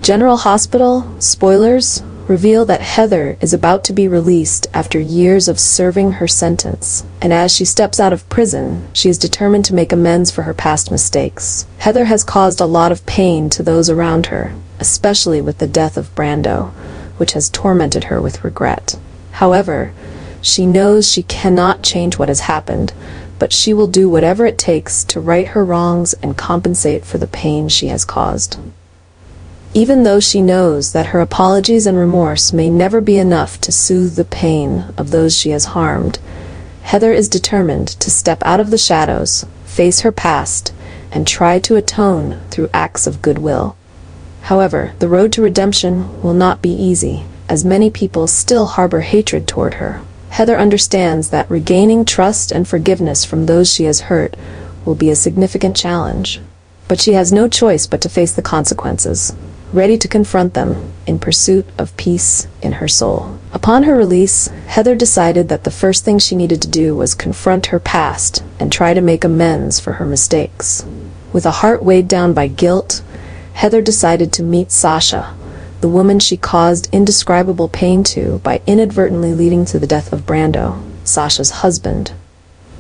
General Hospital, spoilers, reveal that Heather is about to be released after years of serving her sentence, and as she steps out of prison, she is determined to make amends for her past mistakes. Heather has caused a lot of pain to those around her, especially with the death of Brando, which has tormented her with regret. However, she knows she cannot change what has happened, but she will do whatever it takes to right her wrongs and compensate for the pain she has caused. Even though she knows that her apologies and remorse may never be enough to soothe the pain of those she has harmed, Heather is determined to step out of the shadows, face her past, and try to atone through acts of goodwill. However, the road to redemption will not be easy, as many people still harbor hatred toward her. Heather understands that regaining trust and forgiveness from those she has hurt will be a significant challenge, but she has no choice but to face the consequences, ready to confront them in pursuit of peace in her soul. Upon her release, Heather decided that the first thing she needed to do was confront her past and try to make amends for her mistakes. With a heart weighed down by guilt, Heather decided to meet Sasha, the woman she caused indescribable pain to by inadvertently leading to the death of Brando, Sasha's husband.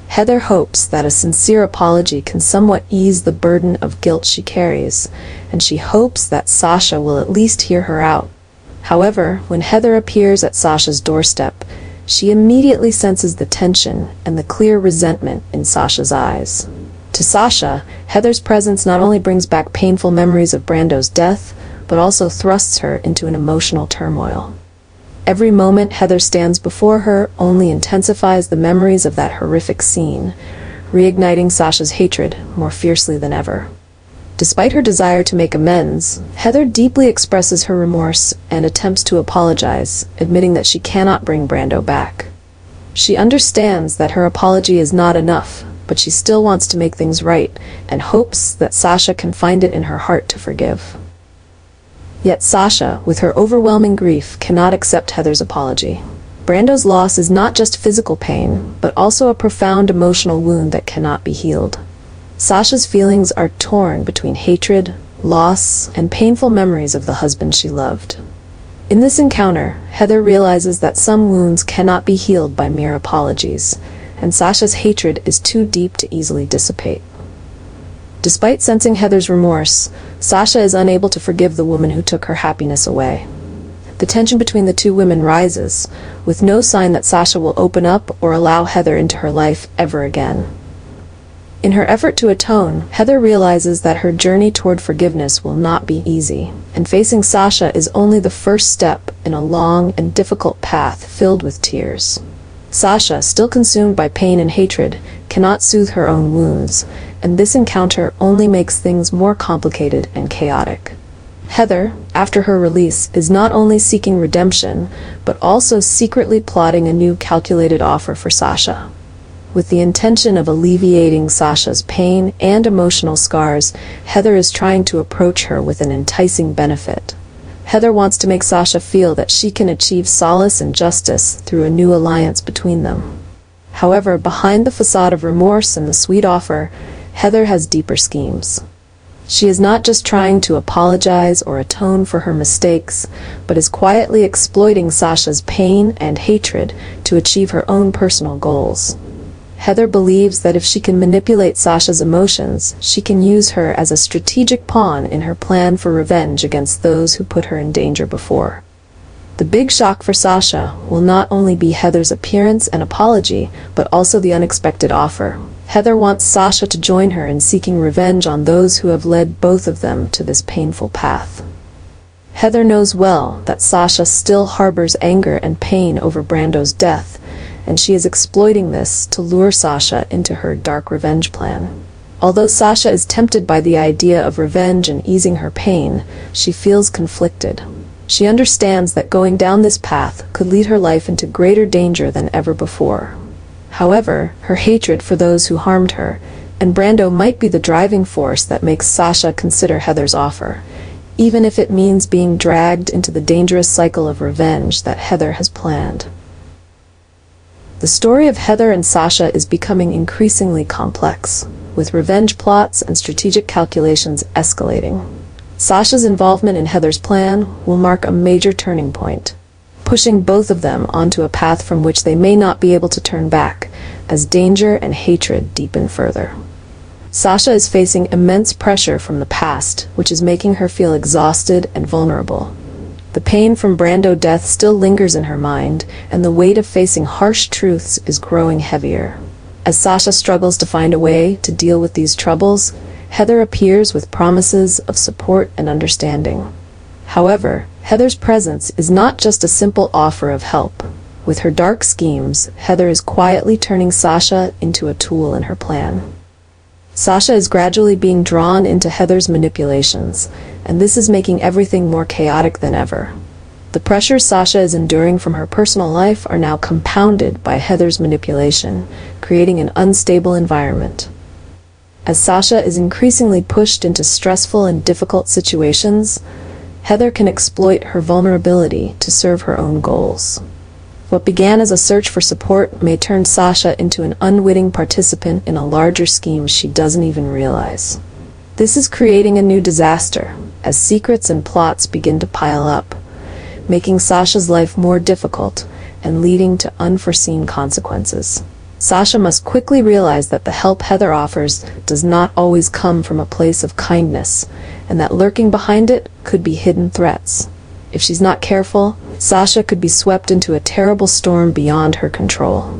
Heather hopes that a sincere apology can somewhat ease the burden of guilt she carries, and she hopes that Sasha will at least hear her out. However, when Heather appears at Sasha's doorstep, she immediately senses the tension and the clear resentment in Sasha's eyes. To Sasha, Heather's presence not only brings back painful memories of Brando's death, but also thrusts her into an emotional turmoil. Every moment Heather stands before her only intensifies the memories of that horrific scene, reigniting Sasha's hatred more fiercely than ever. Despite her desire to make amends, Heather deeply expresses her remorse and attempts to apologize, admitting that she cannot bring Brando back. She understands that her apology is not enough, but she still wants to make things right and hopes that Sasha can find it in her heart to forgive. Yet Sasha, with her overwhelming grief, cannot accept Heather's apology. Brando's loss is not just physical pain, but also a profound emotional wound that cannot be healed. Sasha's feelings are torn between hatred, loss, and painful memories of the husband she loved. In this encounter, Heather realizes that some wounds cannot be healed by mere apologies, and Sasha's hatred is too deep to easily dissipate. Despite sensing Heather's remorse, Sasha is unable to forgive the woman who took her happiness away. The tension between the two women rises, with no sign that Sasha will open up or allow Heather into her life ever again. In her effort to atone, Heather realizes that her journey toward forgiveness will not be easy, and facing Sasha is only the first step in a long and difficult path filled with tears. Sasha, still consumed by pain and hatred, cannot soothe her own wounds, and this encounter only makes things more complicated and chaotic. Heather, after her release, is not only seeking redemption, but also secretly plotting a new calculated offer for Sasha. With the intention of alleviating Sasha's pain and emotional scars, Heather is trying to approach her with an enticing benefit. Heather wants to make Sasha feel that she can achieve solace and justice through a new alliance between them. However, behind the facade of remorse and the sweet offer, Heather has deeper schemes. She is not just trying to apologize or atone for her mistakes, but is quietly exploiting Sasha's pain and hatred to achieve her own personal goals. Heather believes that if she can manipulate Sasha's emotions, she can use her as a strategic pawn in her plan for revenge against those who put her in danger before. The big shock for Sasha will not only be Heather's appearance and apology, but also the unexpected offer. Heather wants Sasha to join her in seeking revenge on those who have led both of them to this painful path. Heather knows well that Sasha still harbors anger and pain over Brando's death, and she is exploiting this to lure Sasha into her dark revenge plan. Although Sasha is tempted by the idea of revenge and easing her pain, she feels conflicted. She understands that going down this path could lead her life into greater danger than ever before. However, her hatred for those who harmed her, and Brando, might be the driving force that makes Sasha consider Heather's offer, even if it means being dragged into the dangerous cycle of revenge that Heather has planned. The story of Heather and Sasha is becoming increasingly complex, with revenge plots and strategic calculations escalating. Sasha's involvement in Heather's plan will mark a major turning point, pushing both of them onto a path from which they may not be able to turn back, as danger and hatred deepen further. Sasha is facing immense pressure from the past, which is making her feel exhausted and vulnerable. The pain from Brando death still lingers in her mind, and the weight of facing harsh truths is growing heavier. As Sasha struggles to find a way to deal with these troubles, Heather appears with promises of support and understanding. However, Heather's presence is not just a simple offer of help. With her dark schemes, Heather is quietly turning Sasha into a tool in her plan. Sasha is gradually being drawn into Heather's manipulations, and this is making everything more chaotic than ever. The pressures Sasha is enduring from her personal life are now compounded by Heather's manipulation, creating an unstable environment. As Sasha is increasingly pushed into stressful and difficult situations, Heather can exploit her vulnerability to serve her own goals. What began as a search for support may turn Sasha into an unwitting participant in a larger scheme she doesn't even realize. This is creating a new disaster, as secrets and plots begin to pile up, making Sasha's life more difficult and leading to unforeseen consequences. Sasha must quickly realize that the help Heather offers does not always come from a place of kindness, and that lurking behind it could be hidden threats. If she's not careful, Sasha could be swept into a terrible storm beyond her control.